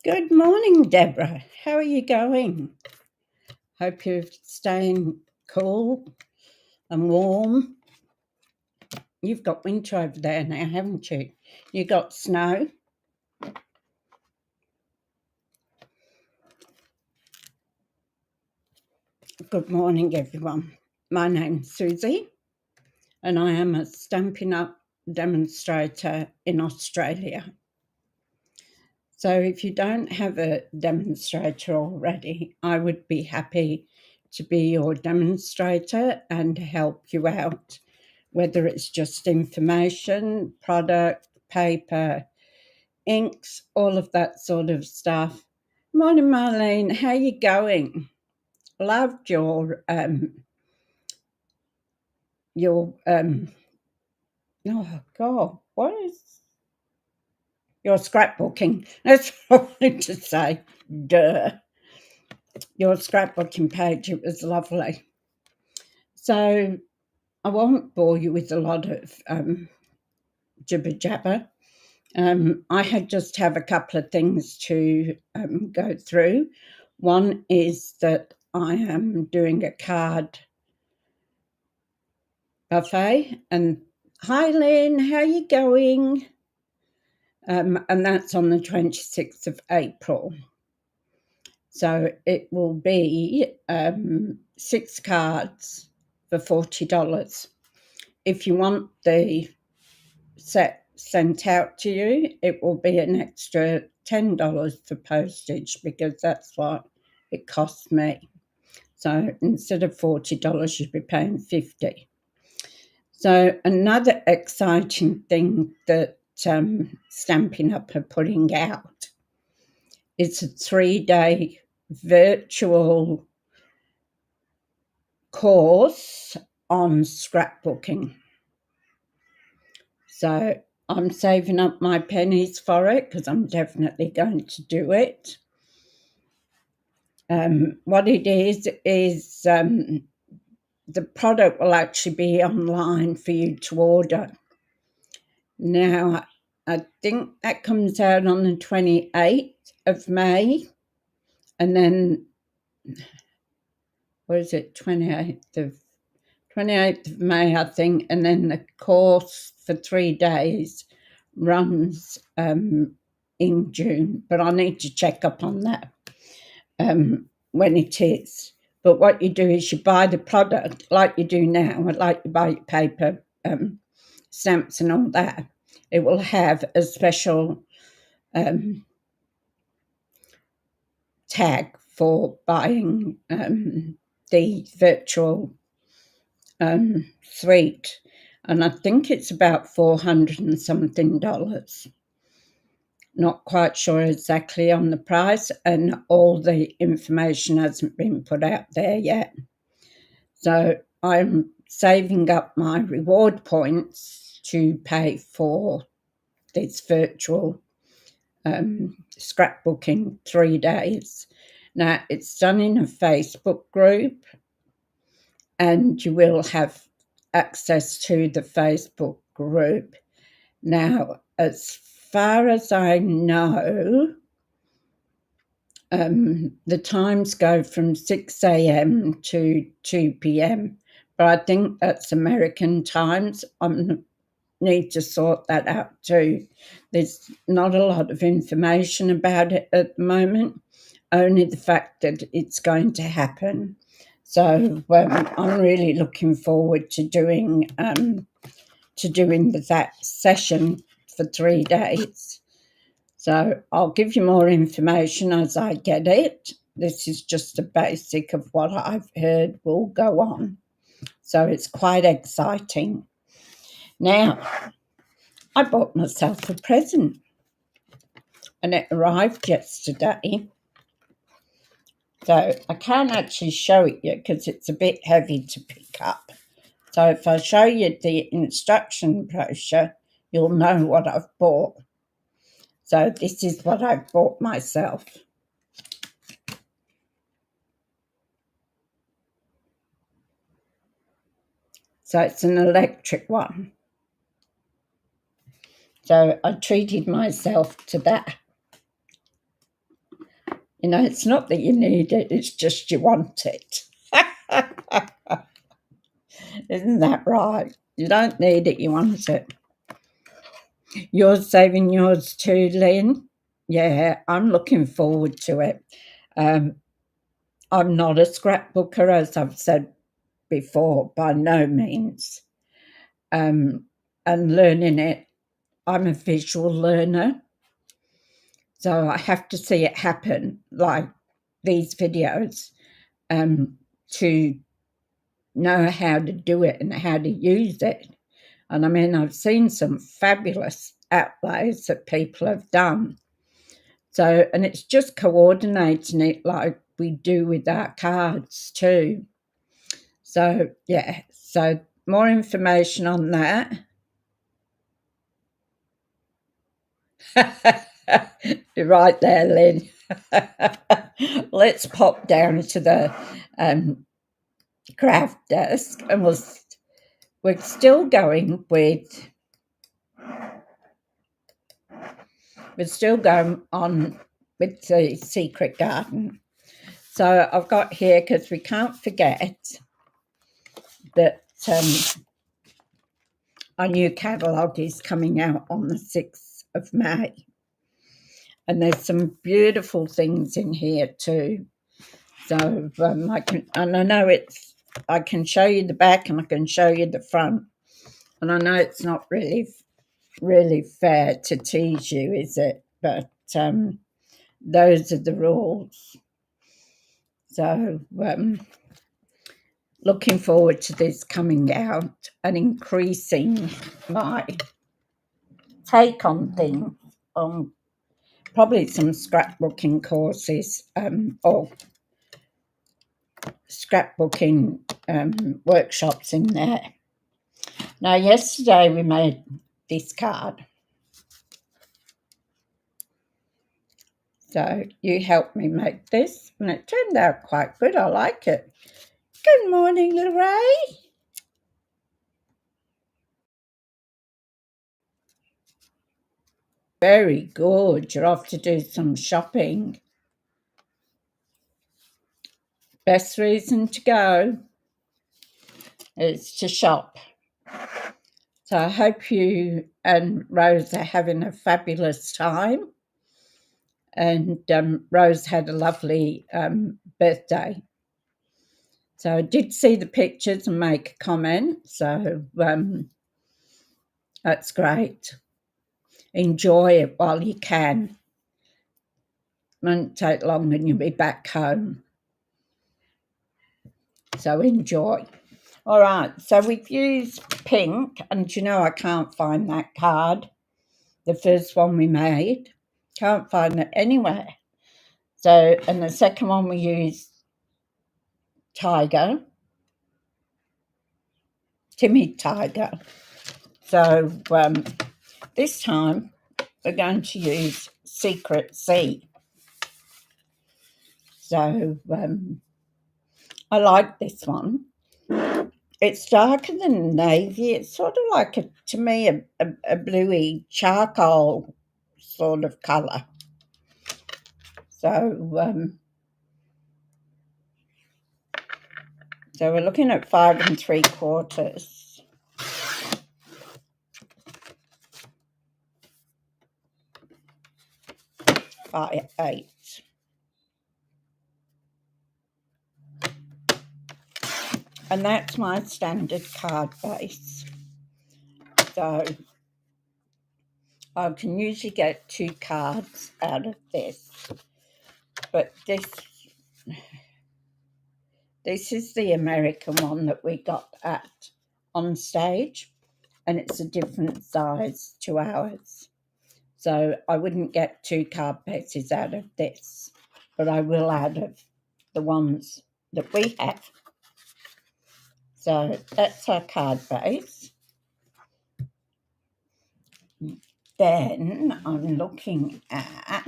Good morning, Deborah. How are you going? Hope you're staying cool and warm. You've got winter over there now, haven't you? You got snow? Good morning, everyone. My name's Suzie, and I am a Stampin' Up demonstrator in Australia. So if you don't have a demonstrator already, I would be happy to be your demonstrator and help you out, whether it's just information, product, paper, inks, all of that sort of stuff. Morning, Marlene. How you going? Loved your oh God, what is your scrapbooking? That's what I wanted to say. Duh. Your scrapbooking page, it was lovely. So I won't bore you with a lot of jibber jabber. I had just have a couple of things to go through. One is that I am doing a card buffet, and hi Lynn, how you going? And that's on the 26th of April. So it will be 6 cards for $40. If you want the set sent out to you, it will be an extra $10 for postage because that's what it costs me. So instead of $40, you'd be paying $50. So another exciting thing that Stampin' Up are putting out is a 3-day virtual course on scrapbooking. So I'm saving up my pennies for it because I'm definitely going to do it. What it is the product will actually be online for you to order. Now, I think that comes out on the 28th of May, and then, what is it, 28th of May, I think, and then the course for 3 days runs in June, but I need to check up on that when it is. But what you do is you buy the product like you do now, like you buy your paper, stamps and all that. It will have a special tag for buying the virtual suite, and I think it's about $400 and something. Not quite sure exactly on the price, and all the information hasn't been put out there yet. So I'm saving up my reward points to pay for this virtual scrapbooking 3 days. Now, it's done in a Facebook group, and you will have access to the Facebook group. Now, as far as I know, the times go from 6 a.m. to 2 p.m., but I think that's American times. I need to sort that out too. There's not a lot of information about it at the moment, only the fact that it's going to happen. So I'm really looking forward to doing that session for 3 days. So I'll give you more information as I get it. This is just a basic of what I've heard will go on. So it's quite exciting. Now, I bought myself a present, and it arrived yesterday. So I can't actually show it yet because it's a bit heavy to pick up. So if I show you the instruction brochure, you'll know what I've bought. So this is what I've bought myself. So it's an electric one. So I treated myself to that. You know, it's not that you need it, it's just you want it. Isn't that right? You don't need it, you want it. You're saving yours too, Lynn? Yeah, I'm looking forward to it. I'm not a scrapbooker, as I've said before, by no means. And learning it, I'm a visual learner. So I have to see it happen, like these videos, to know how to do it and how to use it. And I mean, I've seen some fabulous outlays that people have done. So, and it's just coordinating it like we do with our cards too. So, yeah, so more information on that. You're right there, Lynn. Let's pop down to the craft desk, and we're still going on with the secret garden. So I've got here, because we can't forget that our new catalogue is coming out on the 6th of May. And there's some beautiful things in here too. So I can show you the back and I can show you the front. And I know it's not really fair to tease you, is it? But those are the rules. So looking forward to this coming out and increasing my take on things, on probably some scrapbooking courses or scrapbooking workshops in there. Now, yesterday we made this card. So you helped me make this, and it turned out quite good. I like it. Good morning, little Ray. Very good. You're off to do some shopping. Best reason to go is to shop. So I hope you and Rose are having a fabulous time. And Rose had a lovely birthday. So I did see the pictures and make a comment. So that's great. Enjoy it while you can. Won't take long and you'll be back home. So enjoy. All right, so we've used pink, and you know I can't find that card, the first one we made. Can't find it anywhere. So, and the second one we used tiger, timid tiger. So this time we're going to use secret sea. So I like this one. It's darker than navy. It's sort of like, to me, a bluey charcoal sort of colour. So we're looking at 5 3/4 by 8. And that's my standard card base. So I can usually get 2 cards out of this. But this is the American one that we got at on stage, and it's a different size to ours. So I wouldn't get 2 card bases out of this, but I will out of the ones that we have. So that's our card base. Then I'm looking at,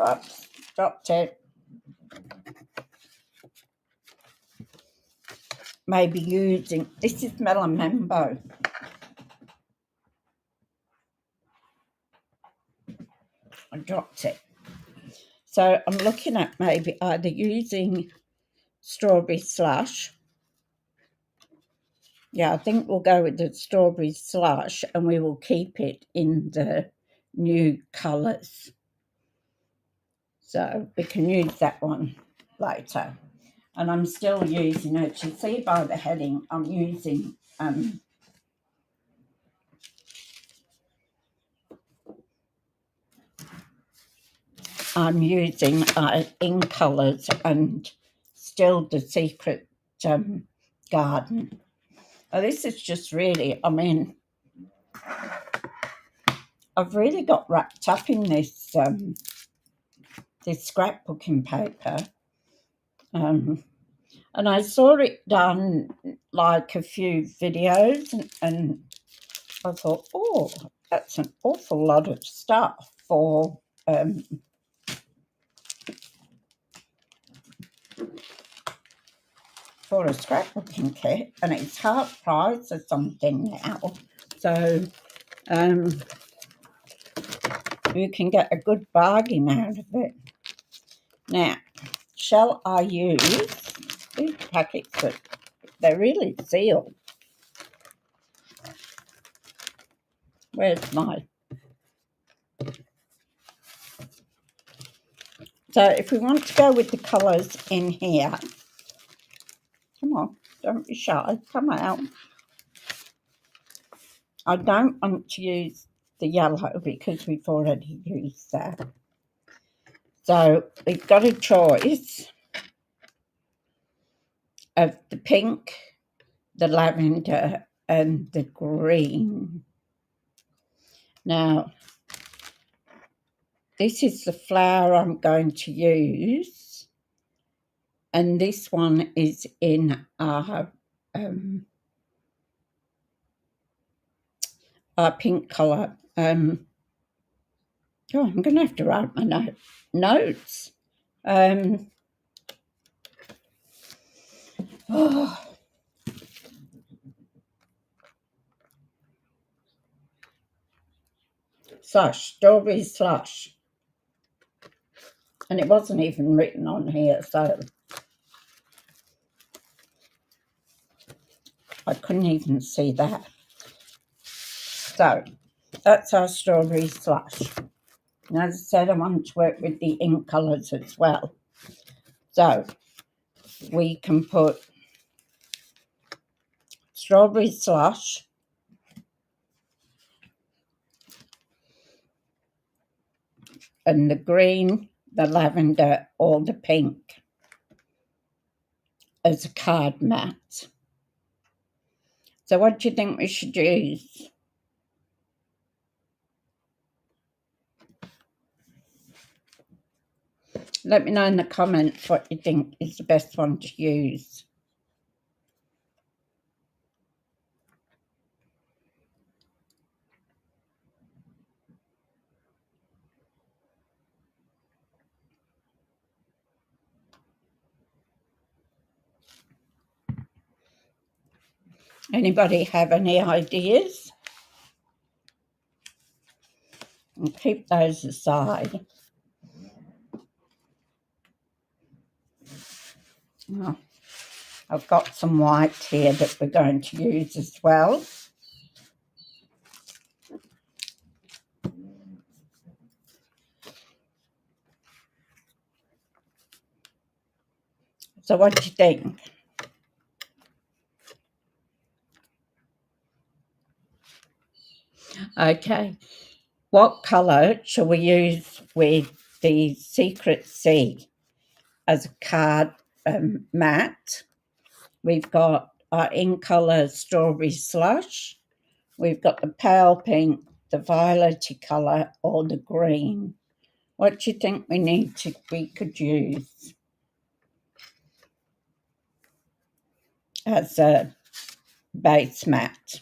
oops, dropped it. Maybe using, this is Melamembo. I dropped it. So I'm looking at maybe either using strawberry slush. Yeah, I think we'll go with the strawberry slush, and we will keep it in the new colours. So we can use that one later. And I'm still using it. You see by the heading, I'm using in colours and still the secret garden. Oh, this is just really, I mean, I've really got wrapped up in this this scrapbooking paper. And I saw it done like a few videos, and I thought, oh, that's an awful lot of stuff for a scrapbooking kit, and it's half price or something now. So you can get a good bargain out of it. Now, shall I use these packets? That they're really sealed. Where's my... So if we want to go with the colours in here, come on, don't be shy, come out. I don't want to use the yellow because we've already used that. So we've got a choice of the pink, the lavender and the green. Now, this is the flower I'm going to use, and this one is in our pink colour. I'm going to have to write my notes. Slush, strawberry slush. And it wasn't even written on here, so I couldn't even see that. So that's our strawberry slush. And as I said, I want to work with the ink colours as well. So we can put strawberry slush, and the green, the lavender, or the pink as a card mat. So what do you think we should use? Let me know in the comments what you think is the best one to use. Anybody have any ideas? And keep those aside. Oh, I've got some white here that we're going to use as well. So what do you think? Okay, what colour shall we use with the Secret Sea as a card mat? We've got our in colour strawberry slush. We've got the pale pink, the violet colour, or the green. What do you think we could use as a base mat?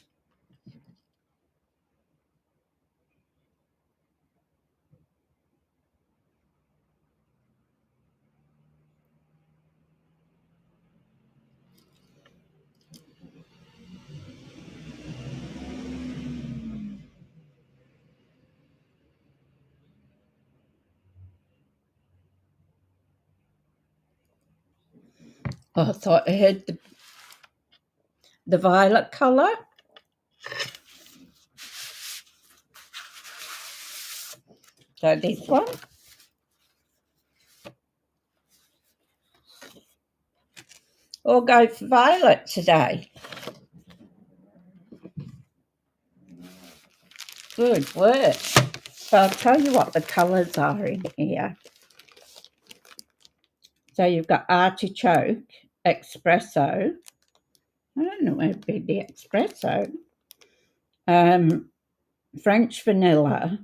Oh, I thought I heard the violet colour. So this one. Or go for violet today. Good work. So I'll tell you what the colours are in here. So you've got artichoke, espresso. I don't know where it'd be the espresso. French vanilla,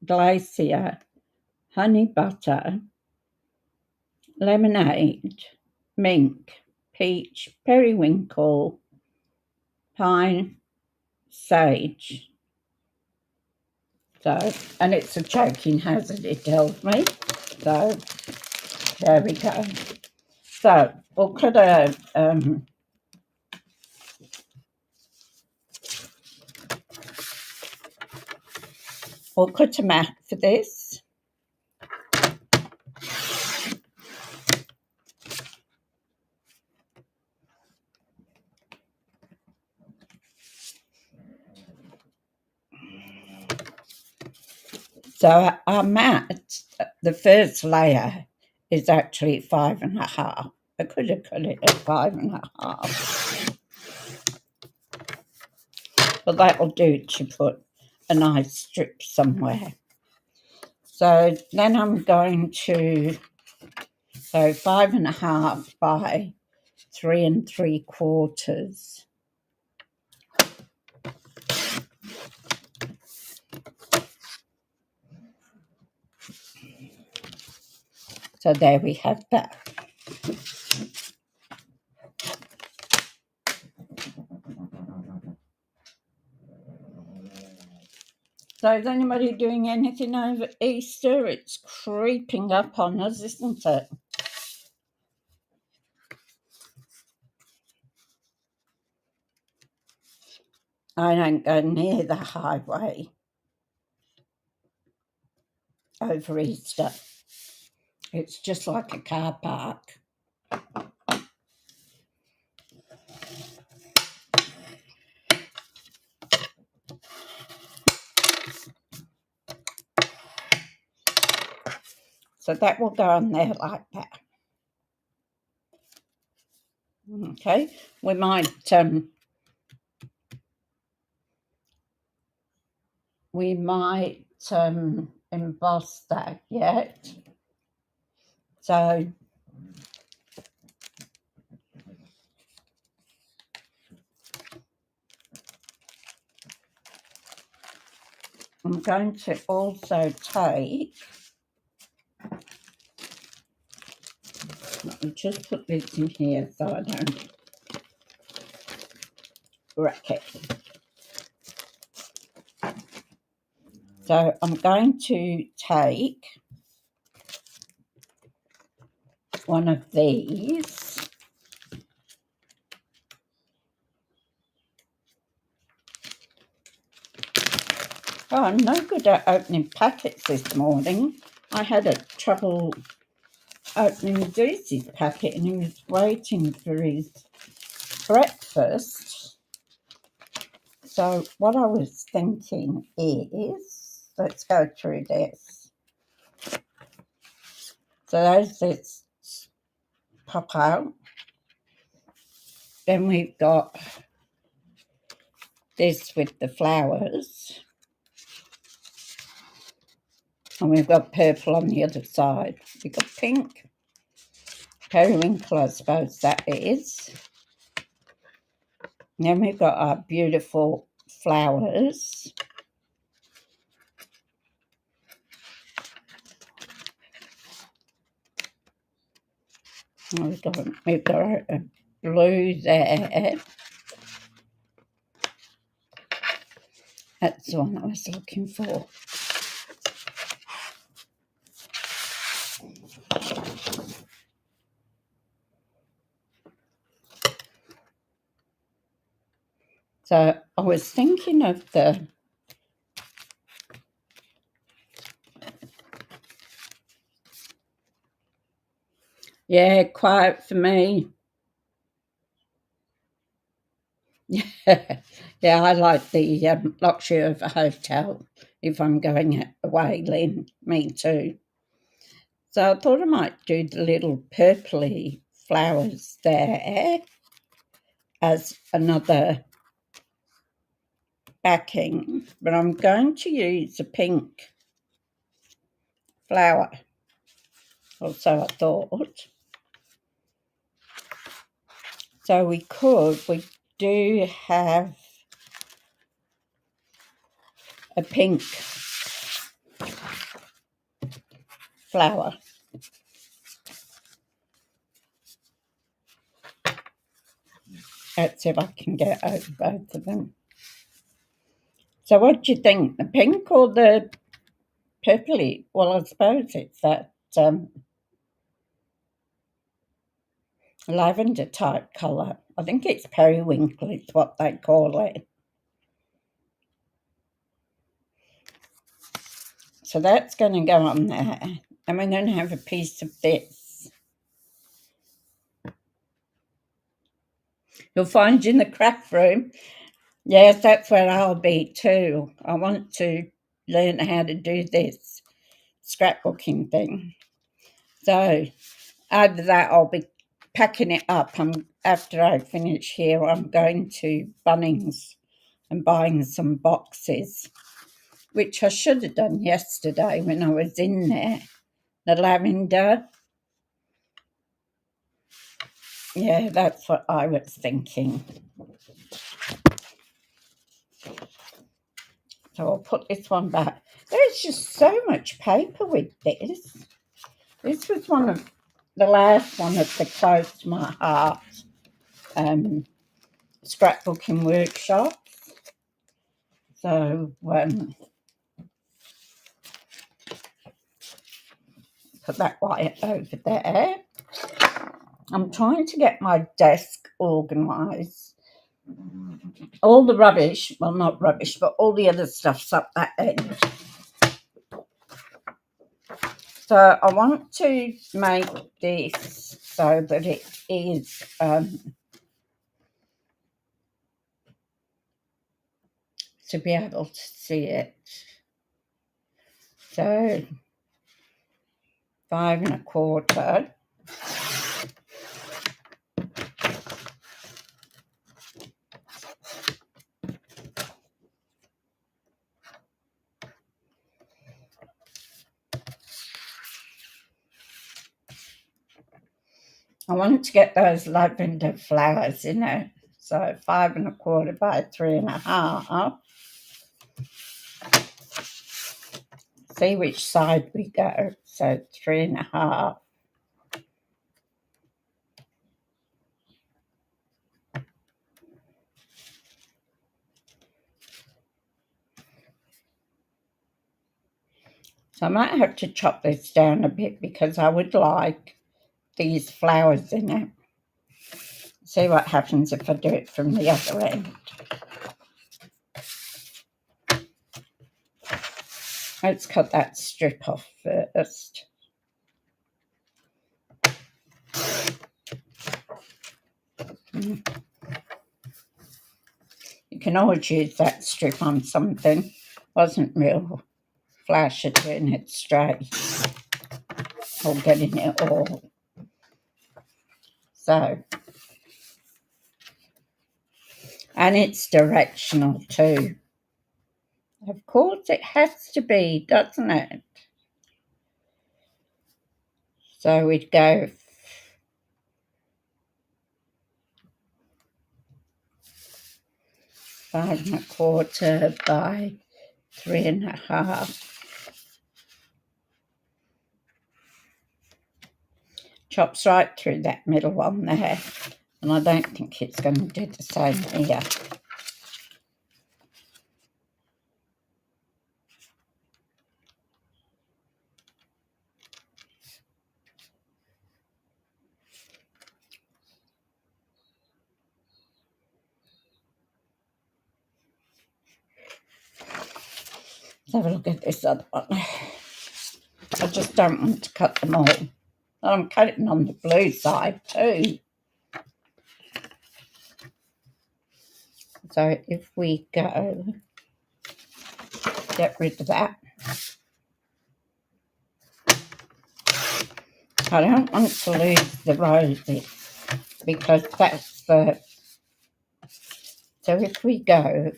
glacier, honey butter, lemonade, mink, peach, periwinkle, pine, sage. So, and it's a choking hazard, it tells me. So, there we go. So, we'll cut a mat for this. So our mat, the first layer, is actually 5.5. I could have cut it at 5.5. But that'll do to put a nice strip somewhere. So then I'm going to, 5.5 by 3 3/4. So there we have that. So is anybody doing anything over Easter? It's creeping up on us, isn't it? I don't go near the highway over Easter. It's just like a car park. So that will go on there like that. Okay, we might emboss that yet. So I'm going to also take, let me just put this in here so I don't wreck it. So I'm going to take one of these. Oh, I'm no good at opening packets this morning. I had a trouble opening Deuce's packet and he was waiting for his breakfast. So what I was thinking is, let's go through this. So those bits pop out. Then we've got this with the flowers. And we've got purple on the other side. We've got pink. Periwinkle, I suppose that is. And then we've got our beautiful flowers. We've got a blue there. That's the one I was looking for. So I was thinking of the quiet for me. Yeah, I like the luxury of a hotel if I'm going away, Lynn. Me too. So I thought I might do the little purpley flowers there as another backing, but I'm going to use a pink flower, or so I thought. So we do have a pink flower. Let's see if I can get over both of them. So what do you think, the pink or the purpley? Well, I suppose it's that lavender type colour. I think it's periwinkle is what they call it. So that's going to go on there. And we're going to have a piece of this. You'll find in the craft room. Yes, that's where I'll be too. I want to learn how to do this scrapbooking thing. So either that, I'll be packing it up. After I finish here, I'm going to Bunnings and buying some boxes, which I should have done yesterday when I was in there. The lavender. Yeah, that's what I was thinking. So I'll put this one back. There's just so much paper with this. This was one of the last one of the close to my heart scrapbooking workshops. So put that white over there. I'm trying to get my desk organised. All the rubbish, well, not rubbish, but all the other stuff's up that end. So I want to make this so that it is to be able to see it. So 5 1/4. I want to get those lavender flowers in it. So 5 1/4 by 3 1/2. See which side we go. So 3 1/2. So I might have to chop this down a bit because I would like these flowers in it. See what happens if I do it from the other end. Let's cut that strip off first. You can always use that strip on something. Wasn't real flash at doing it straight or getting it all. So, and it's directional too. Of course it has to be, doesn't it? So we'd go 5 1/4 by 3 1/2. Chops right through that middle one there. And I don't think it's going to do the same here. Let's have a look at this other one. I just don't want to cut them all. I'm cutting on the blue side too. So if we go, get rid of that. I don't want to lose the roses because that's the, so if we go,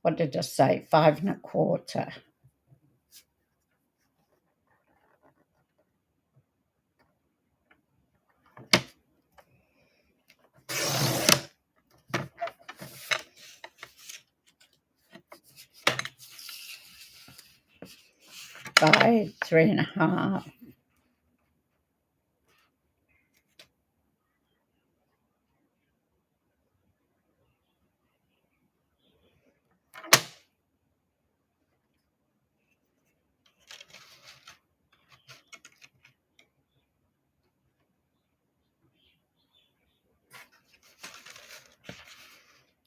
what did I say, 5 1/4. By 3 1/2.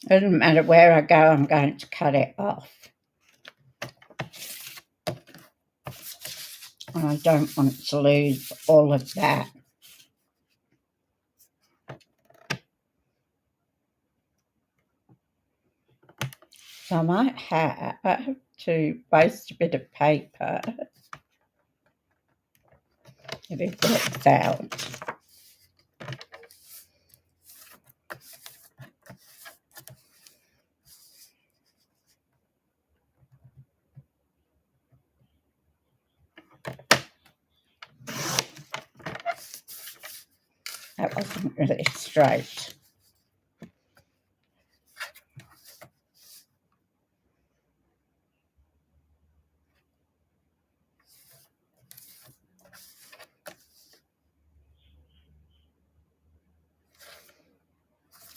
Doesn't matter where I go, I'm going to cut it off. And I don't want to lose all of that. So I might have to waste a bit of paper if it works out. That wasn't really straight.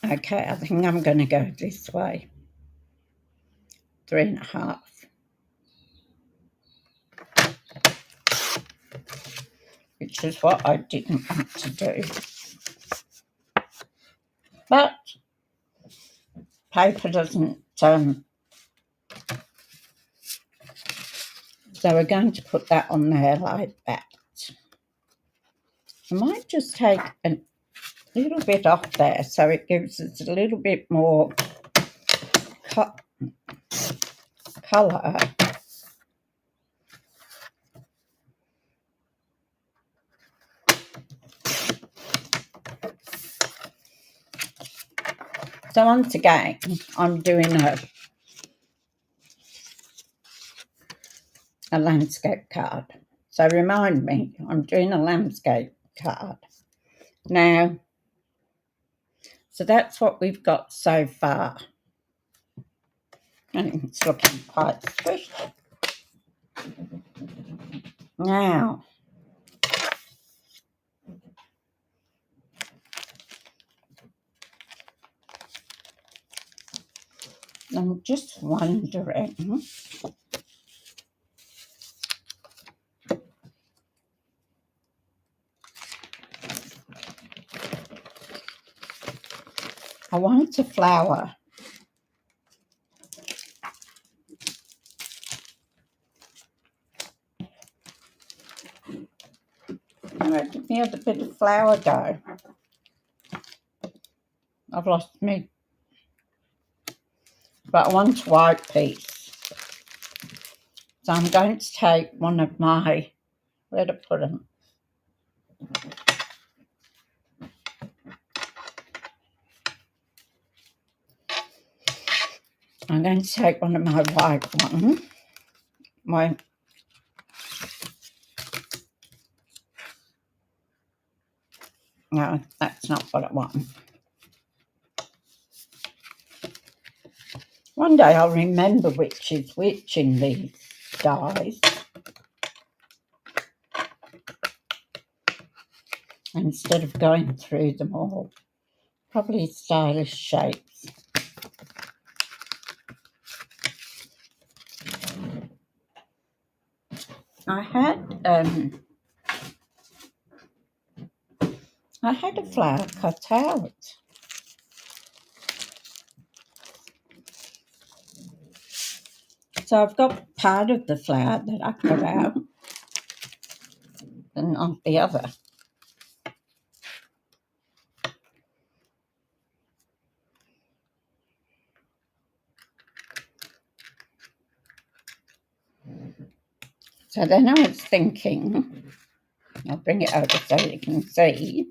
Okay, I think I'm going to go this way. 3 1/2. Which is what I didn't want to do. But paper doesn't, so we're going to put that on there like that. I might just take a little bit off there so it gives us a little bit more colour. So once again, I'm doing a landscape card. So remind me, I'm doing a landscape card. Now, so that's what we've got so far. And it's looking quite squishy. Now, I'm just wondering, I want a flower. Where did the other bit of flower go? I've lost me. But I want a white piece. So I'm going to take one of my, where to put them? I'm going to take one of my white ones. No, that's not what I want. One day I'll remember which is which in these dies. Instead of going through them all. Probably stylish shapes. I had a flower cut out. So I've got part of the flower that I cut out and not the other. So then I was thinking, I'll bring it over so you can see.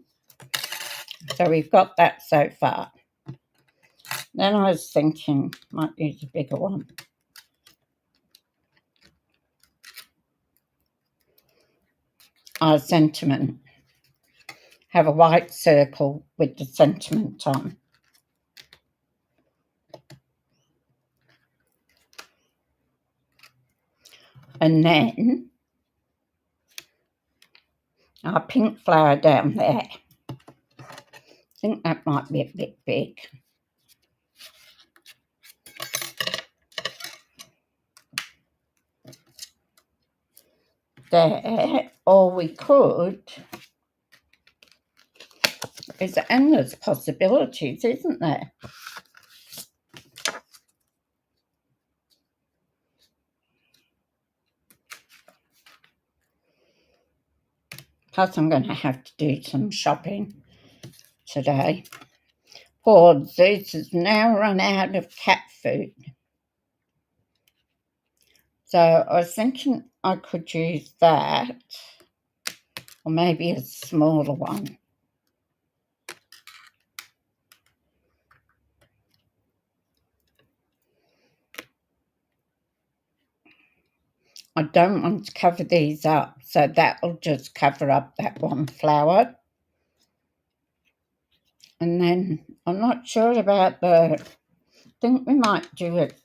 So we've got that so far. Then I was thinking, might use a bigger one. Our sentiment. Have a white circle with the sentiment on. And then our pink flower down there. I think that might be a bit big. There, or we could, there's endless possibilities, isn't there? Plus I'm going to have to do some shopping today. Poor Zeus has now run out of cat food. So I was thinking I could use that, or maybe a smaller one. I don't want to cover these up, so that will just cover up that one flower. And then I'm not sure about I think we might do it.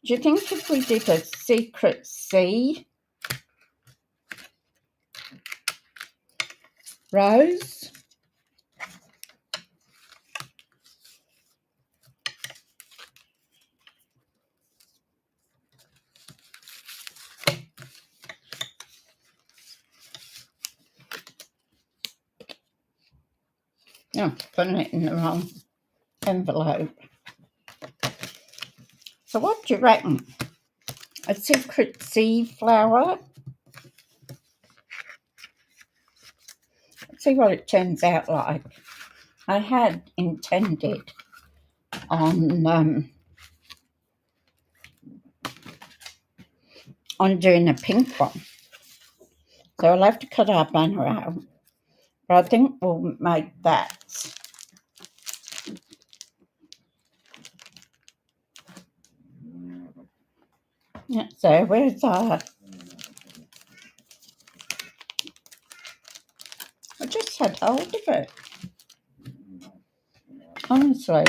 Do you think if we did a secret C rose? No, putting it in the wrong envelope. So what do you reckon? A secret seed flower? Let's see what it turns out like. I had intended on doing a pink one. So I'll have to cut our banner out. But I think we'll make that. Yeah, so where's our... I just had hold of it. Honestly.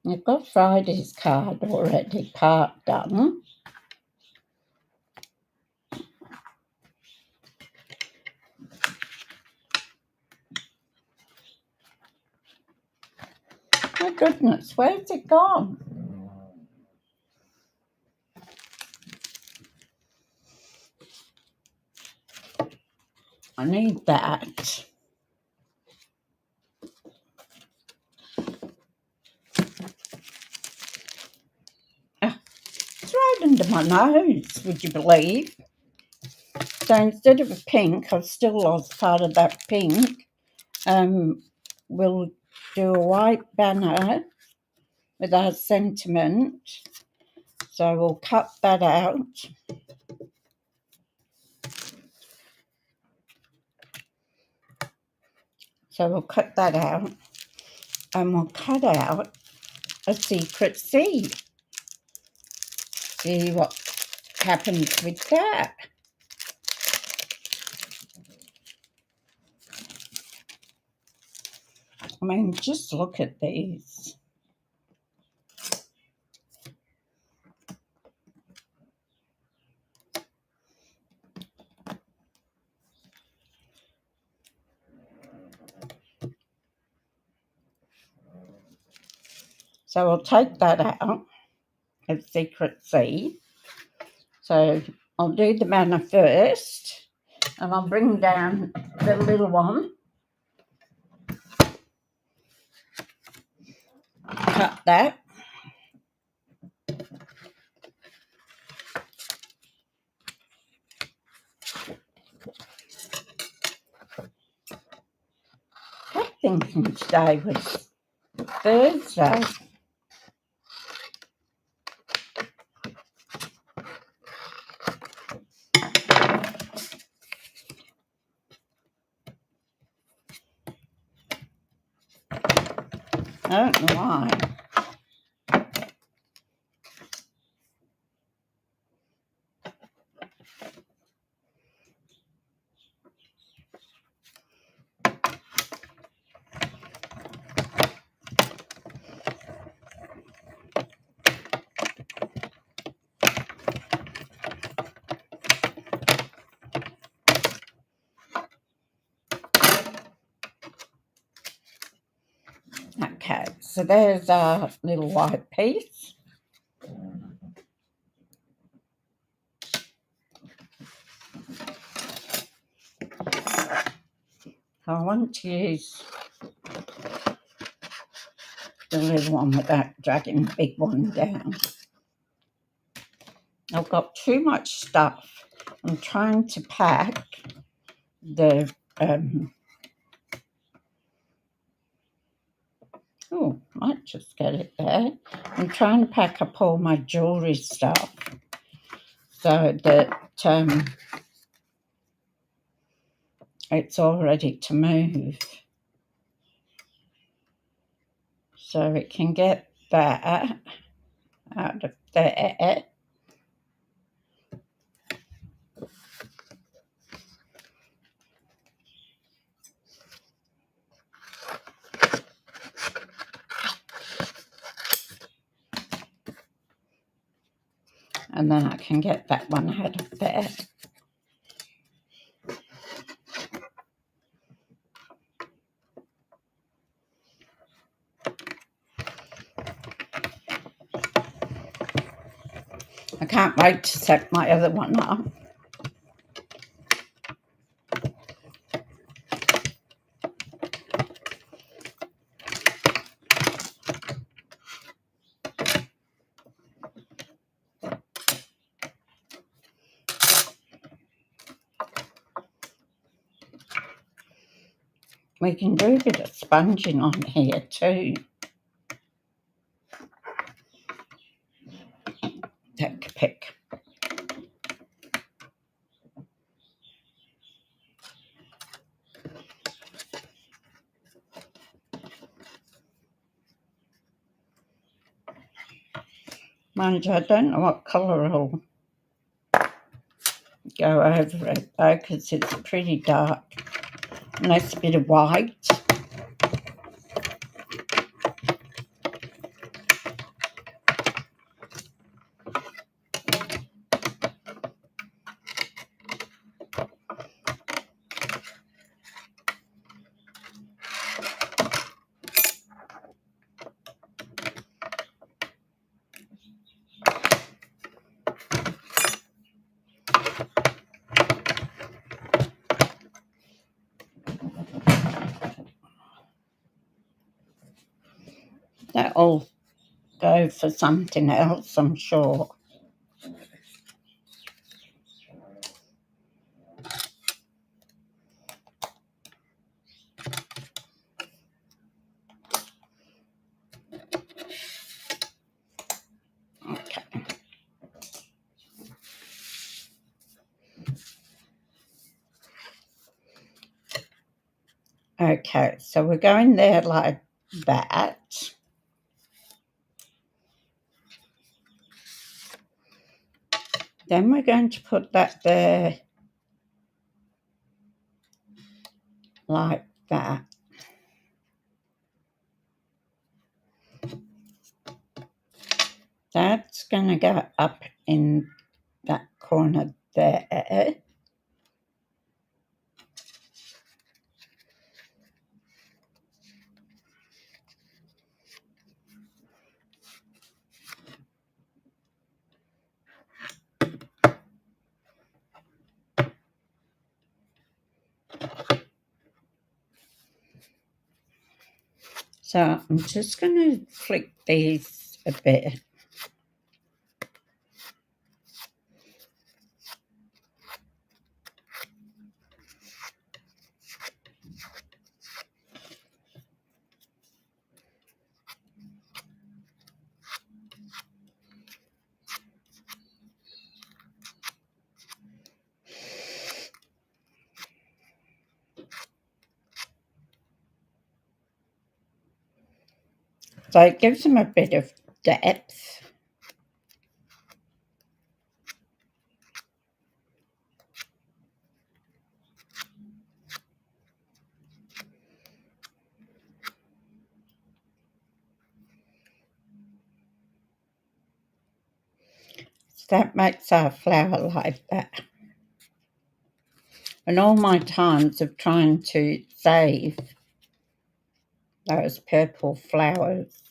I've got Friday's card already part done. My goodness, where's it gone? I need that. It's right under my nose, would you believe? So instead of a pink, I've still lost part of that pink. We'll do a white banner with our sentiment. So we'll cut that out. So we'll cut that out. And we'll cut out a secret seed. See what happens with that. I mean, just look at these. So I'll take that out as secret seed. So I'll do the banner first, and I'll bring down the little one. Cut that. thinking today was Thursday. I don't know why. Okay, so there's our little white piece. I want to use the little one without dragging the big one down. I've got too much stuff. I'm trying to pack the oh, might just get it there. I'm trying to pack up all my jewellery stuff so that it's all ready to move. So it can get that out of there. And then I can get that one out of there. I can't wait to set my other one up. We can do a bit of sponging on here too. Take a pick. Mind you, I don't know what colour will go over it though, because it's pretty dark. Nice bit of white. That'll go for something else, I'm sure. Okay. Okay, so we're going there like that. Then we're going to put that there like that. That's going to go up in that corner there. So I'm just going to flick these a bit. So it gives them a bit of depth. So that makes our flower like that. And all my times of trying to save those purple flowers.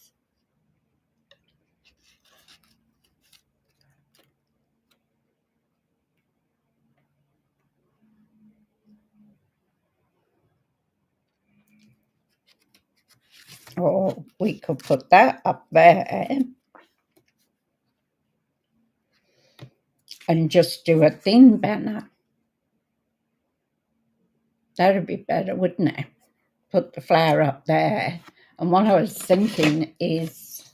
Or we could put that up there and just do a thin banner. That'd be better, wouldn't it? Put the flower up there. And what I was thinking is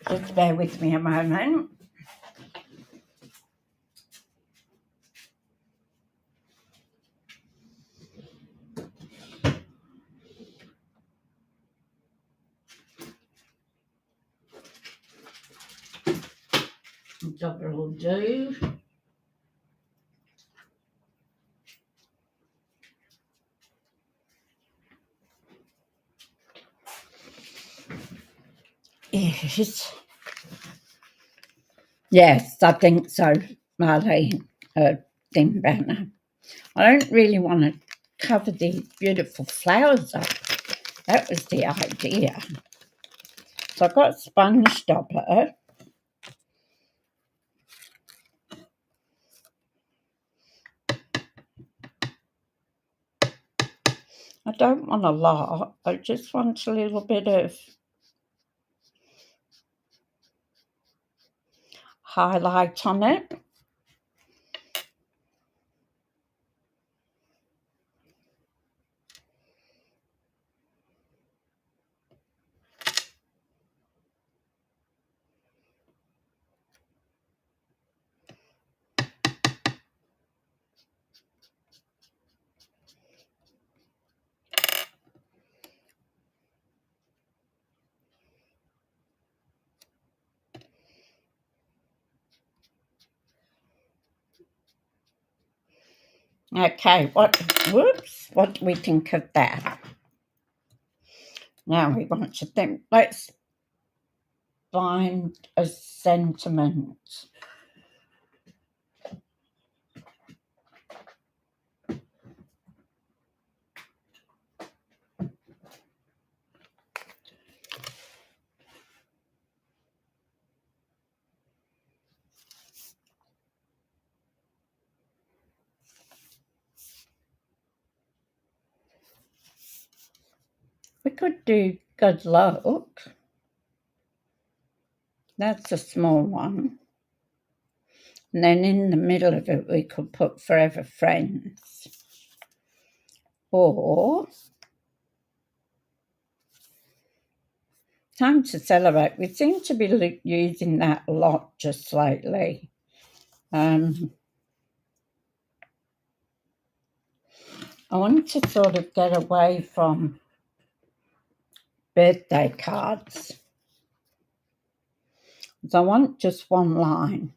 just bear with me a moment. Double will do. Yes. Yes, I think so, Marlene. A thin banner. I don't really want to cover these beautiful flowers up. That was the idea. So I've got a sponge stopper. I don't want a lot. I just want a little bit of highlight on it. Okay, what do we think of that? Now we want to think, let's find a sentiment. We could do good luck. That's a small one. And then in the middle of it, we could put forever friends. Or time to celebrate. We seem to be using that a lot just lately. I want to sort of get away from birthday cards. So I want just one line.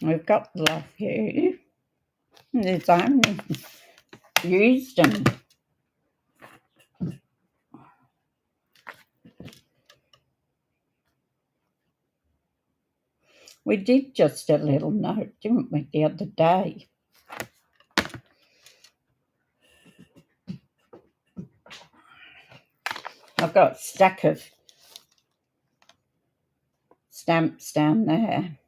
We've got love you. There's only used them. We did just a little note, didn't we, the other day? I've got a stack of stamps down there.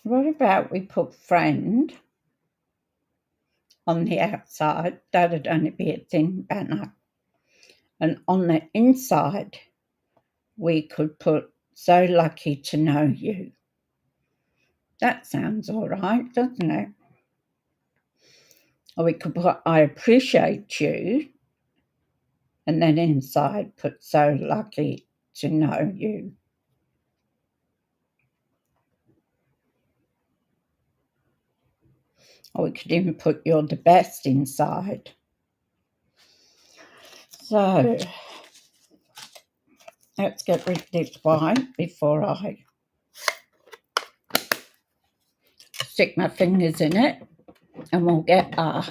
What about we put friend on the outside? That'd only be a thin banner. And on the inside, we could put "So lucky to know you." That sounds all right, doesn't it? Or we could put "I appreciate you," and then inside put "So lucky to know you." Or we could even put "You're the best" inside. So let's get rid of this white before I stick my fingers in it, and we'll get our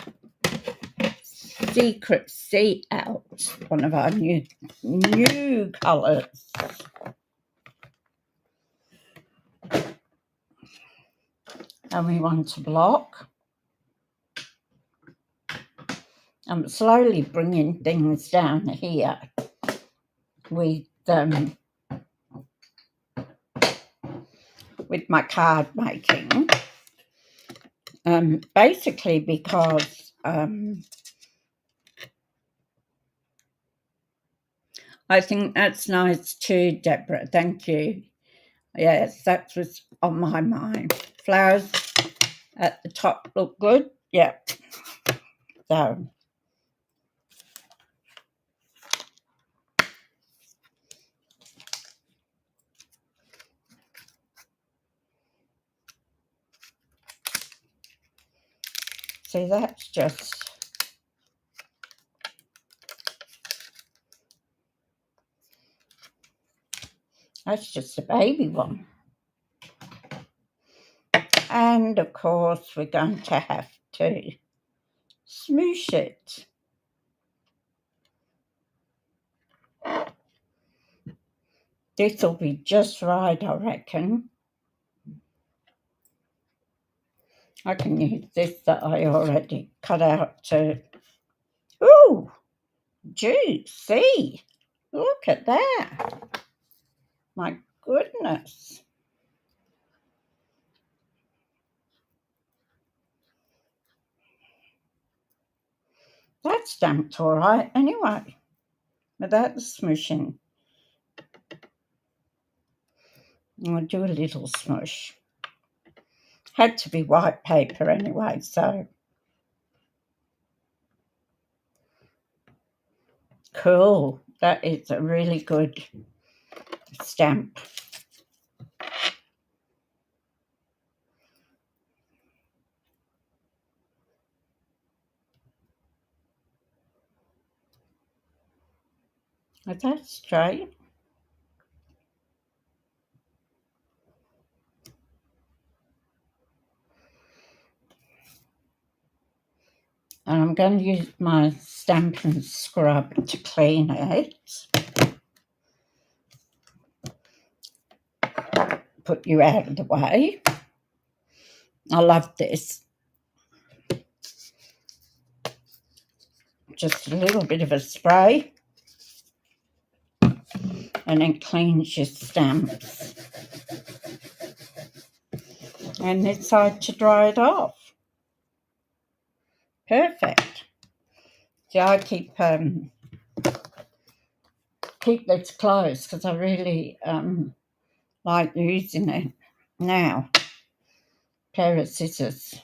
Secret C out, one of our new colours. And we want a block. I'm slowly bringing things down here with my card making, basically because I think that's nice too, Deborah. Thank you. Yes, that was on my mind. Flowers at the top look good. Yeah. So see, that's just a baby one. And of course, we're going to have to smoosh it. This will be just right, I reckon. I can use this that I already cut out to. Ooh, juicy. Look at that. My goodness. That's stamped all right anyway, without the smooshing. I'll do a little smoosh. Had to be white paper anyway, so. Cool. That is a really good stamp. Is that straight? And I'm going to use my Stampin' scrub to clean it. Put you out of the way. I love this. Just a little bit of a spray, and it cleans your stamps. And this side to dry it off. Perfect. See, I keep this close because I really like using it. Now, pair of scissors.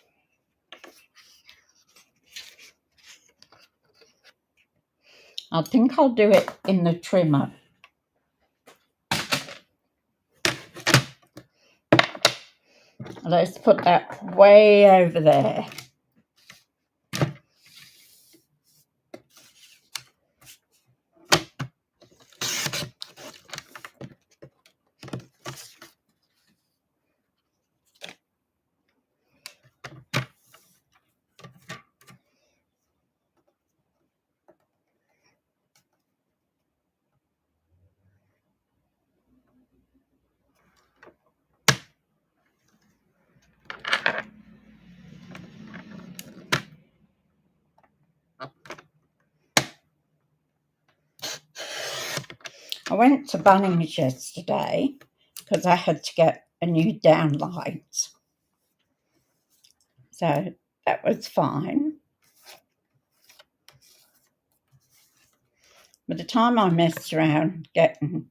I think I'll do it in the trimmer. Let's put that way over there. I went to Bunnings yesterday because I had to get a new downlight. So that was fine. by the time I messed around getting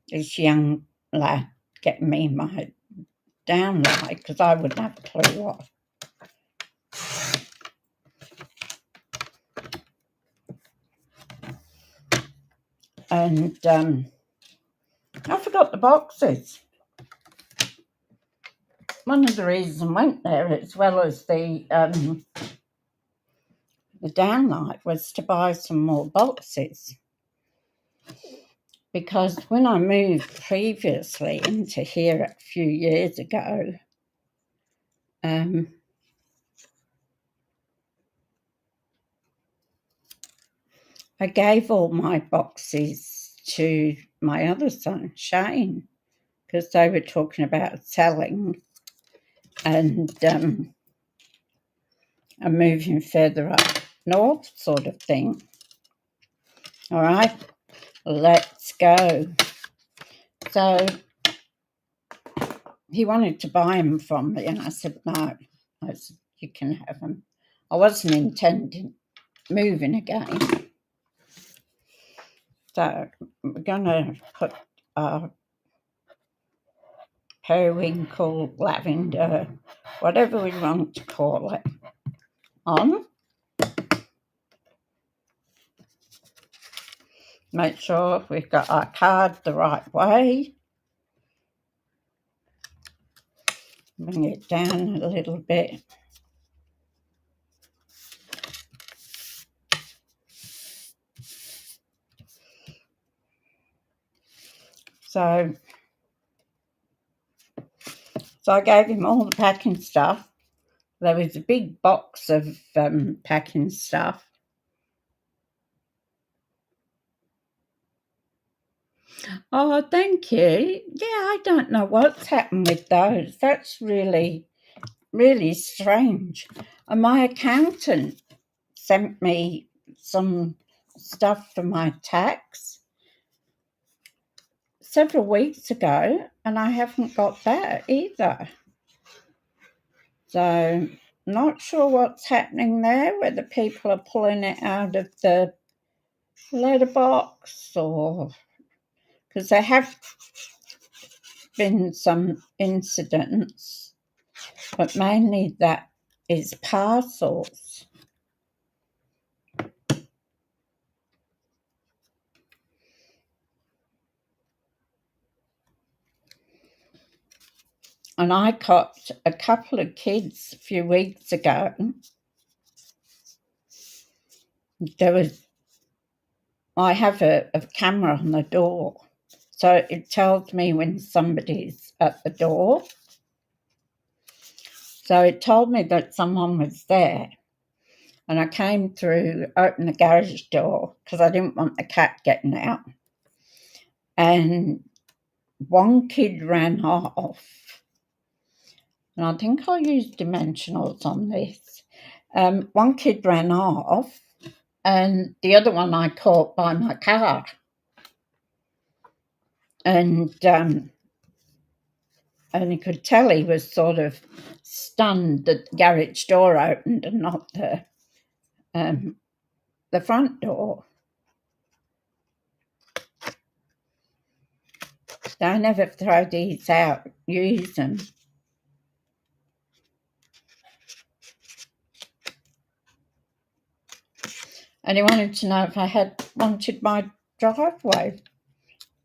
this young lad getting me my downlight, because I wouldn't have a clue what. And I forgot the boxes. One of the reasons I went there, as well as the downlight, was to buy some more boxes. Because when I moved previously into here a few years ago, I gave all my boxes to my other son, Shane, because they were talking about selling and moving further up north, sort of thing. All right, let's go. So he wanted to buy them from me, and I said, no. I said, you can have them. I wasn't intending moving again. So we're going to put periwinkle, lavender, whatever we want to call it, on. Make sure we've got our card the right way. Bring it down a little bit. So I gave him all the packing stuff. There was a big box of packing stuff. Oh, thank you. Yeah, I don't know what's happened with those. That's really, really strange. And my accountant sent me some stuff for my tax several weeks ago, and I haven't got that either. So, not sure what's happening there, whether people are pulling it out of the letterbox, or because there have been some incidents, but mainly that is parcels. And I got a couple of kids a few weeks ago. I have a camera on the door, so it tells me when somebody's at the door. So it told me that someone was there, and I came through, opened the garage door because I didn't want the cat getting out. And one kid ran off, and I think I used dimensionals on this. One kid ran off, and the other one I caught by my car. And you could tell he was sort of stunned that the garage door opened and not the front door. So I never throw these out, use them. And he wanted to know if I wanted my driveway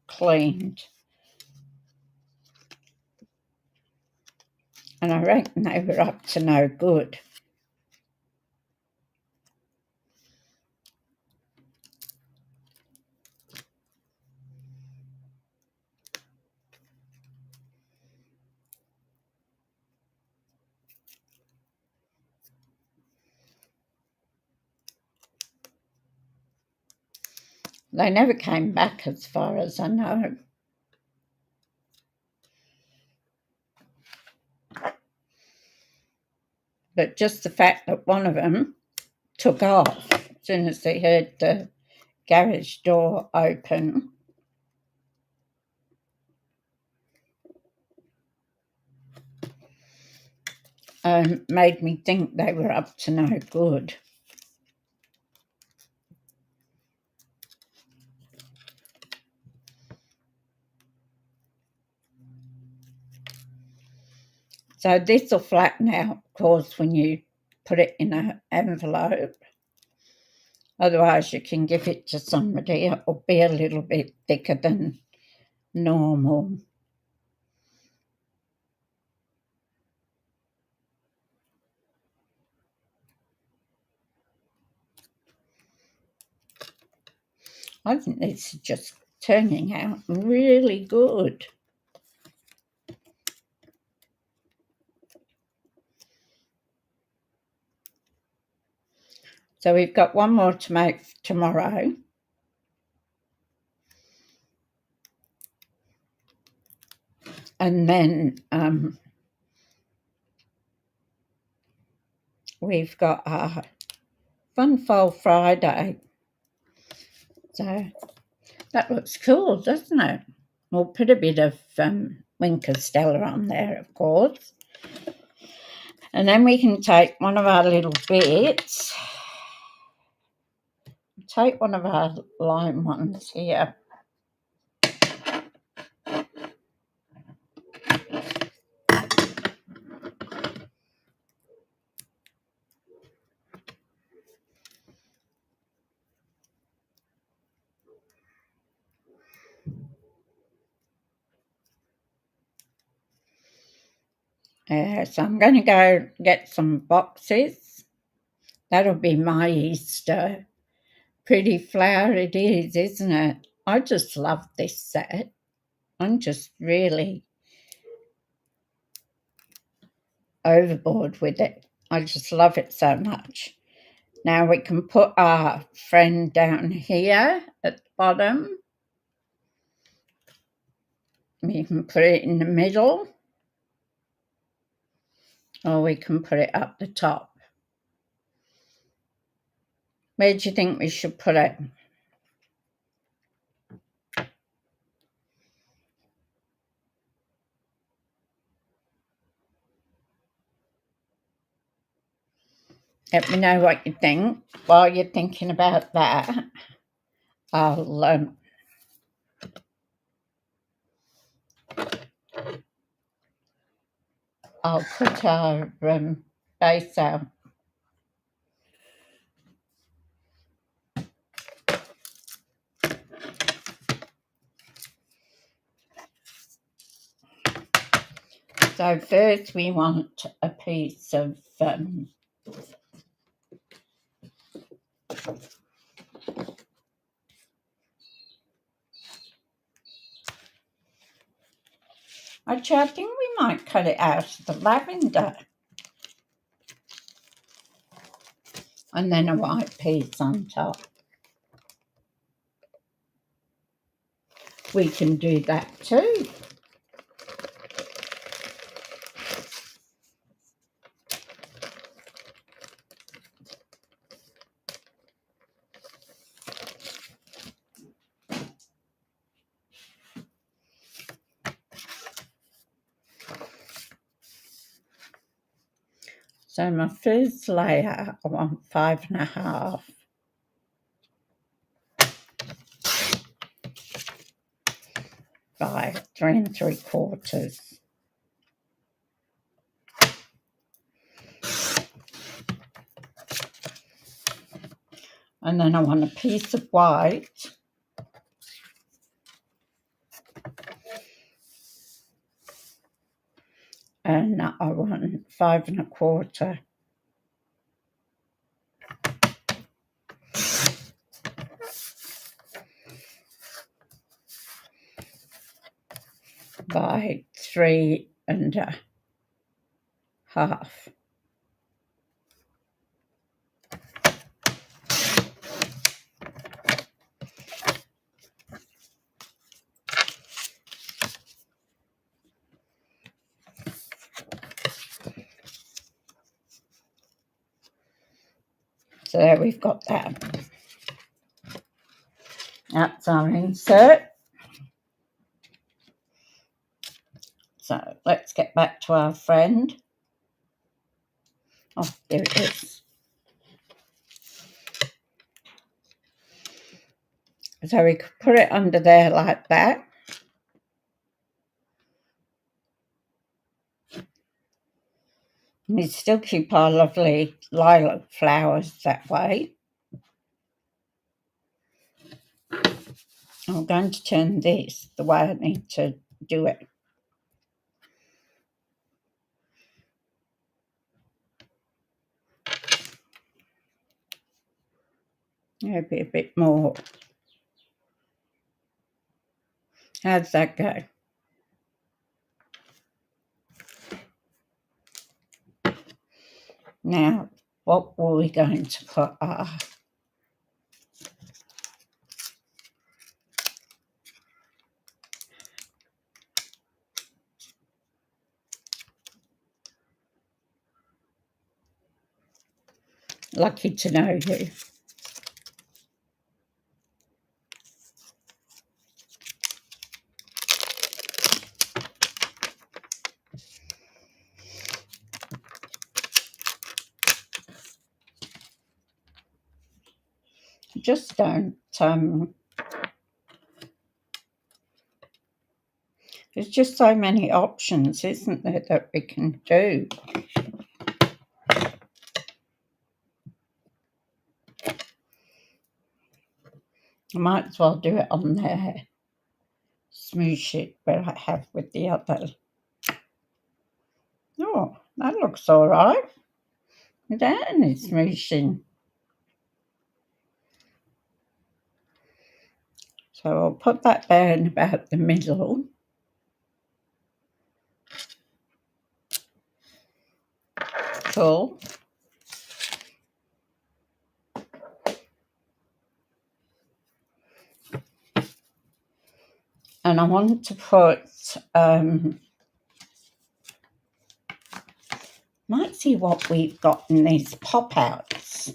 cleaned. And I reckon they were up to no good. They never came back as far as I know. But just the fact that one of them took off as soon as they heard the garage door open. Made me think they were up to no good. So this will flatten out, of course, when you put it in an envelope. Otherwise, you can give it to somebody. It will be a little bit thicker than normal. I think this is just turning out really good. So we've got one more to make tomorrow. And then we've got our Fun Fold Friday. So that looks cool, doesn't it? We'll put a bit of Winker Stella on there, of course. And then we can take one of our little bits. Take one of our lime ones here. So I'm going to go get some boxes. That'll be my Easter. Pretty flower it is, isn't it? I just love this set. I'm just really overboard with it. I just love it so much. Now we can put our friend down here at the bottom. We can put it in the middle. Or we can put it up the top. Where do you think we should put it? Let me know what you think. While you're thinking about that, I'll put our base out. So first we want a piece of actually, I think we might cut it out of the lavender. And then a white piece on top. We can do that too. So my first layer, I want 5.5. By 3 3/4. And then I want a piece of white. And I want 5 1/4. By 3.5. So there we've got that. That's our insert. So let's get back to our friend. Oh, there it is. So we could put it under there like that. We still keep our lovely lilac flowers that way. I'm going to turn this the way I need to do it. Maybe a bit more. How's that go? Now, what were we going to put? Lucky to know you. Just don't. There's just so many options, isn't there, that we can do? I might as well do it on there. Smoosh it where I have with the other. Oh, that looks all right. Without any smooshing. So I'll put that there in about the middle. Cool. And I want to put, might see what we've got in these pop-outs.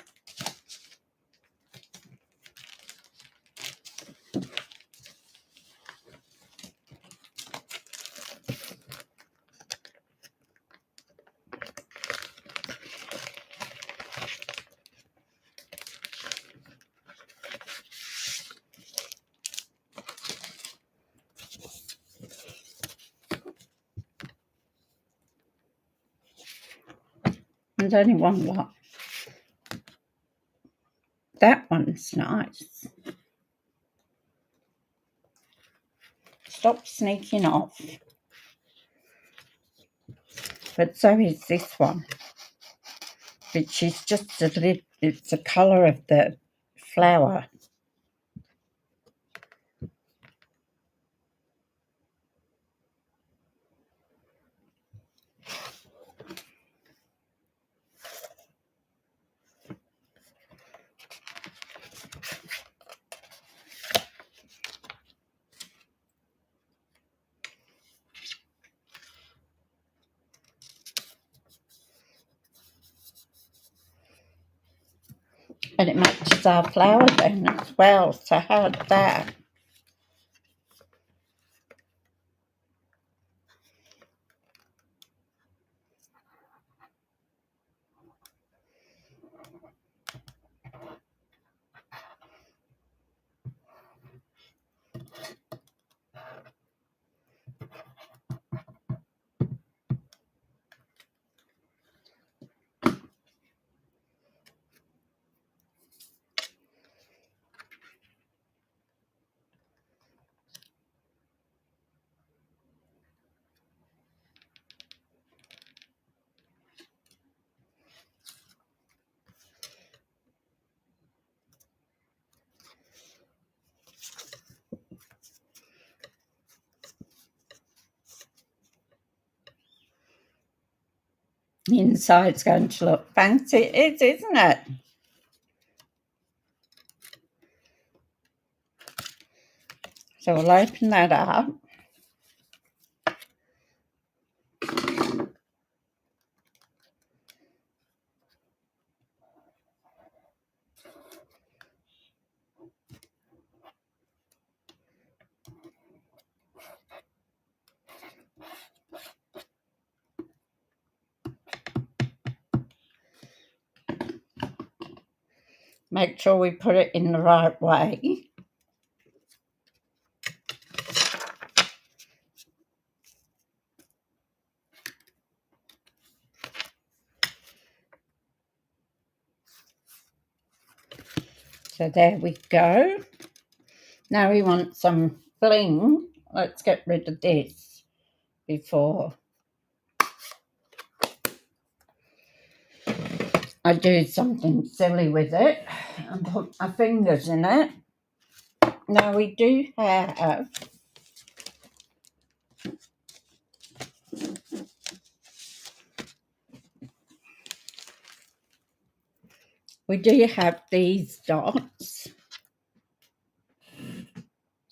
There's only one lot. That one's nice. Stop sneaking off. But so is this one, which is just it's the colour of the flower. And it matches our flower then as well. So how's that? The inside's going to look fancy. It is, isn't it? So we'll open that up. Make sure we put it in the right way. So there we go. Now we want some bling. Let's get rid of this before I do something silly with it and put my fingers in it. Now we do have these dots.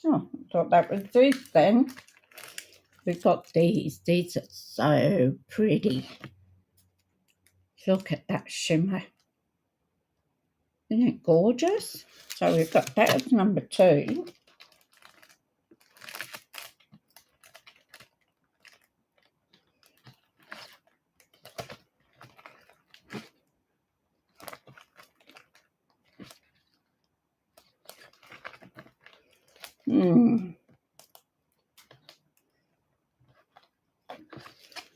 Oh, I thought that was this then. We've got these. These are so pretty. Look at that shimmer. Isn't it gorgeous? So we've got that as number 2.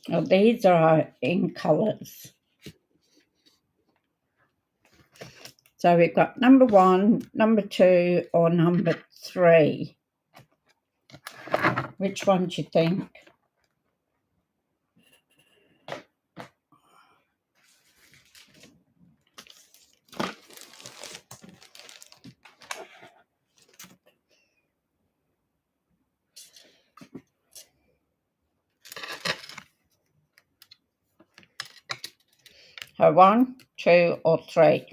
Well, these are in colours. So we've got number 1, number 2, or number 3. Which one do you think? So 1, 2, or 3?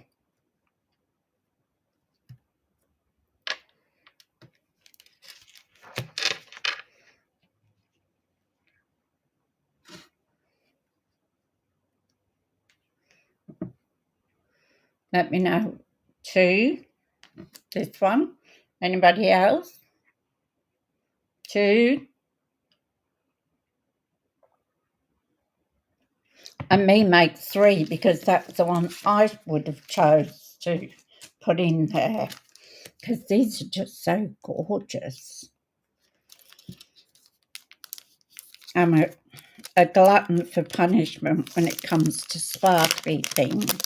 Let me know. 2, this one. Anybody else? 2. And me make 3 because that's the one I would have chose to put in there because these are just so gorgeous. I'm a glutton for punishment when it comes to sparkly things.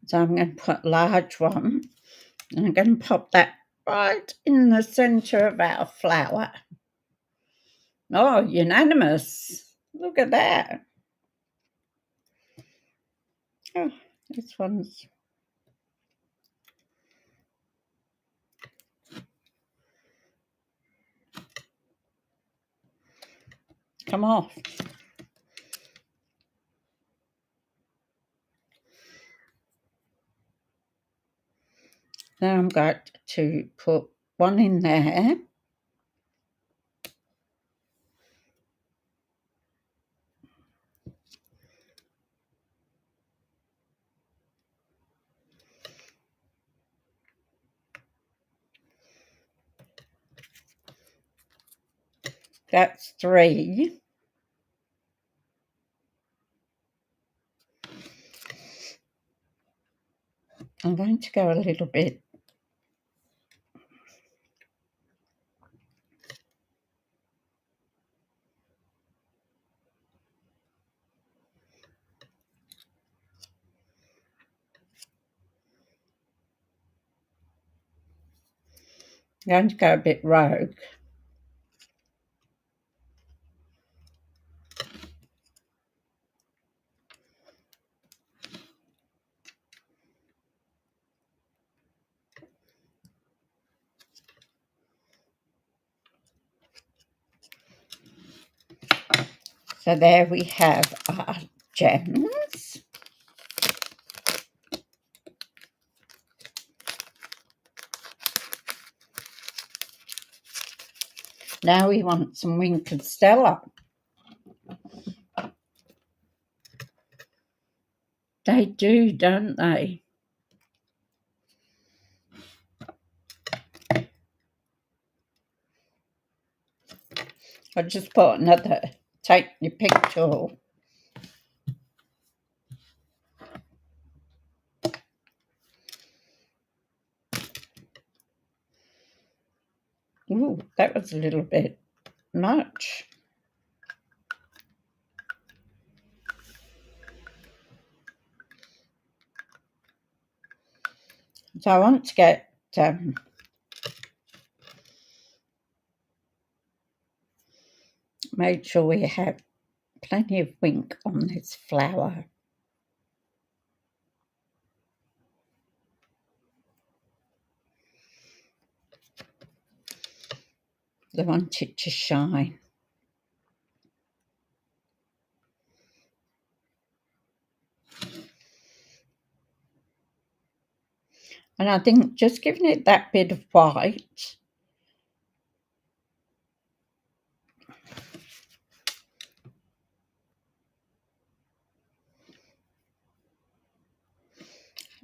So I'm going to put a large one and I'm going to pop that right in the centre of our flower. Oh, unanimous. Look at that. Oh, this one's... come off. Now I'm going to put one in there. That's 3. I'm going to go a little bit. I'm going to go a bit rogue. So there we have our gems. Now we want some Winkled Stella. They do, don't they? I just put another take your pick tool. Ooh, that was a little bit much. So I want to get make sure we have plenty of wink on this flower. I want it to shine. And I think just giving it that bit of white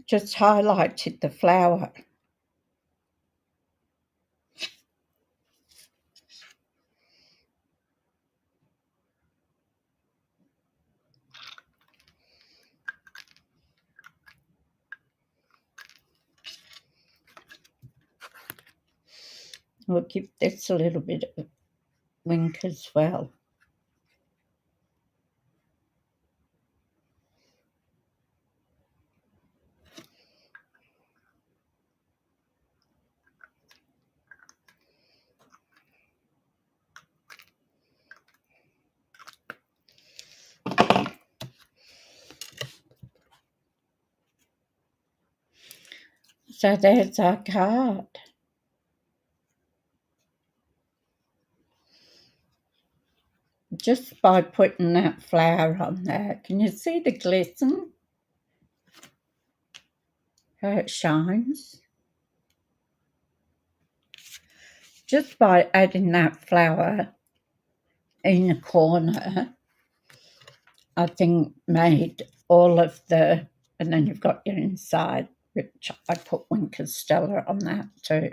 just highlighted the flower. We'll give this a little bit of wink as well. So there's our card. Just by putting that flower on there, can you see the glisten? How it shines? Just by adding that flower in the corner, I think made all of the, and then you've got your inside, which I put Winker Stella on that too.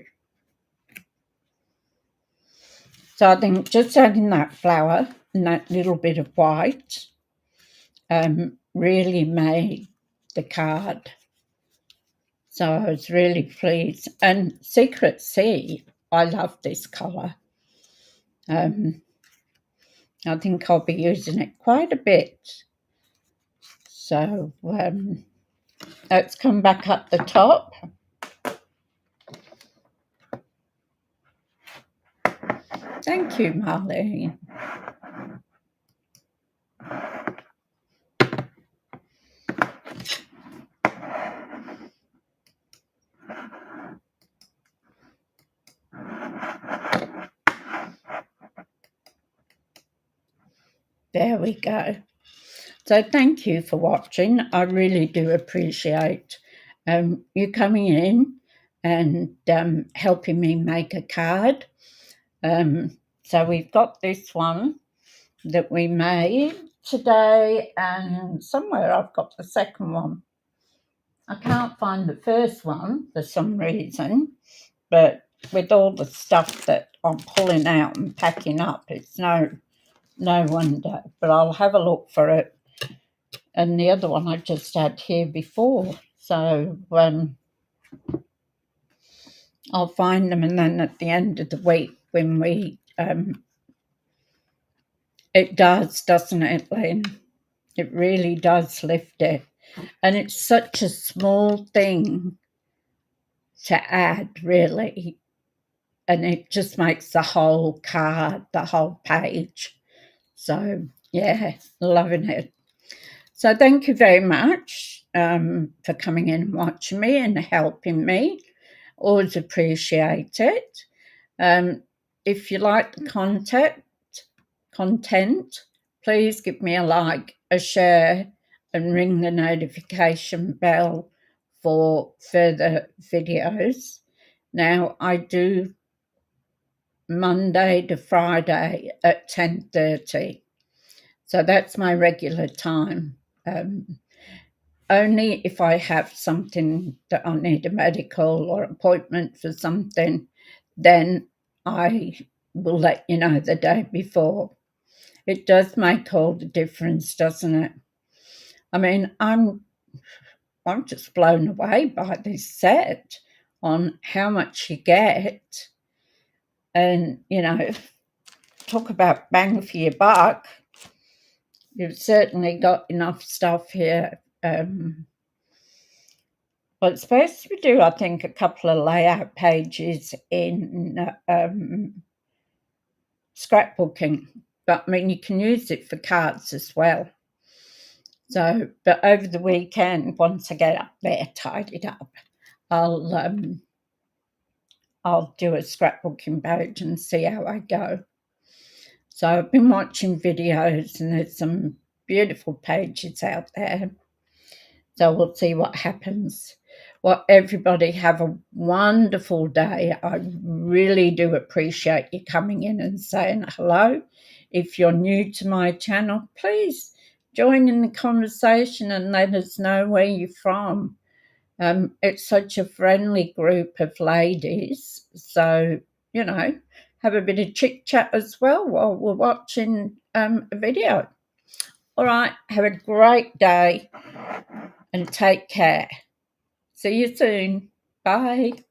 So I think just adding that flower and that little bit of white really made the card. So I was really pleased. And Secret Sea, I love this colour. I think I'll be using it quite a bit. So let's come back up the top. Thank you, Marlene. There we go. So thank you for watching. I really do appreciate you coming in and helping me make a card. So we've got this one that we made today, and somewhere I've got the second one. I can't find the first one for some reason, but with all the stuff that I'm pulling out and packing up, it's no wonder. But I'll have a look for it. And the other one I just had here before. So I'll find them, and then at the end of the week when we it does, doesn't it, Lynn? It really does lift it. And it's such a small thing to add, really. And it just makes the whole card, the whole page. So, yeah, loving it. So thank you very much for coming in and watching me and helping me. Always appreciate it. If you like the content, please give me a like, a share, and ring the notification bell for further videos. Now, I do Monday to Friday at 10:30. So that's my regular time. Only if I have something that I need a medical or appointment for something, then I will let you know the day before. It does make all the difference, doesn't it? I mean, I'm just blown away by this set on how much you get. And, you know, talk about bang for your buck. You've certainly got enough stuff here. Well, it's supposed to do, I think, a couple of layout pages in scrapbooking. But, I mean, you can use it for cards as well. So, but over the weekend, once I get up there, tidied up, I'll do a scrapbooking page and see how I go. So I've been watching videos and there's some beautiful pages out there. So we'll see what happens. Well, everybody have a wonderful day. I really do appreciate you coming in and saying hello. If you're new to my channel, please join in the conversation and let us know where you're from. It's such a friendly group of ladies. So, you know, have a bit of chit chat as well while we're watching a video. All right, have a great day and take care. See you soon. Bye.